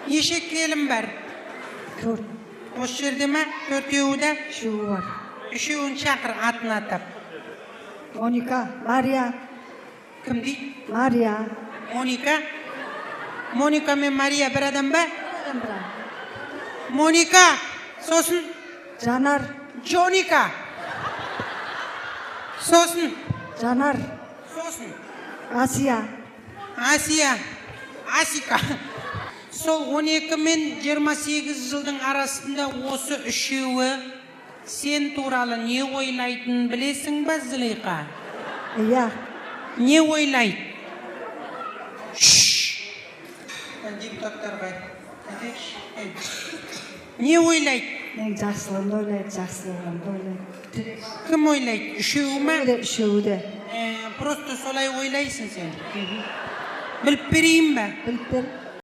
Неше келін бар? 4. Осы жерде ме? 4-еуі де? 3 бар. 3-еуін шақыр атын атап. Моника, Мария. Кім дейді? Мария. Моника? Моника мен Мария бір адам ба? Адам бір. Моника, сосын? Жанар. Джоника. Сосын? Жанар. Сосын? Асия. Асия. Асика. Сол 12 мен 28 жылдың арасында осы үшеуі сен туралы не ойлайтынын білесің ба, Зылиқа? Иә. Не ойлайды? Депутаттарға не ойлайды? Мен жақсылығымды ойлайды, жақсылығымды ойлайды. Кім ойлайды? Үшеуі ме? Үшеуі де. Просто солай ойлайсың сен. Біліп берейін ба? Біліп бер.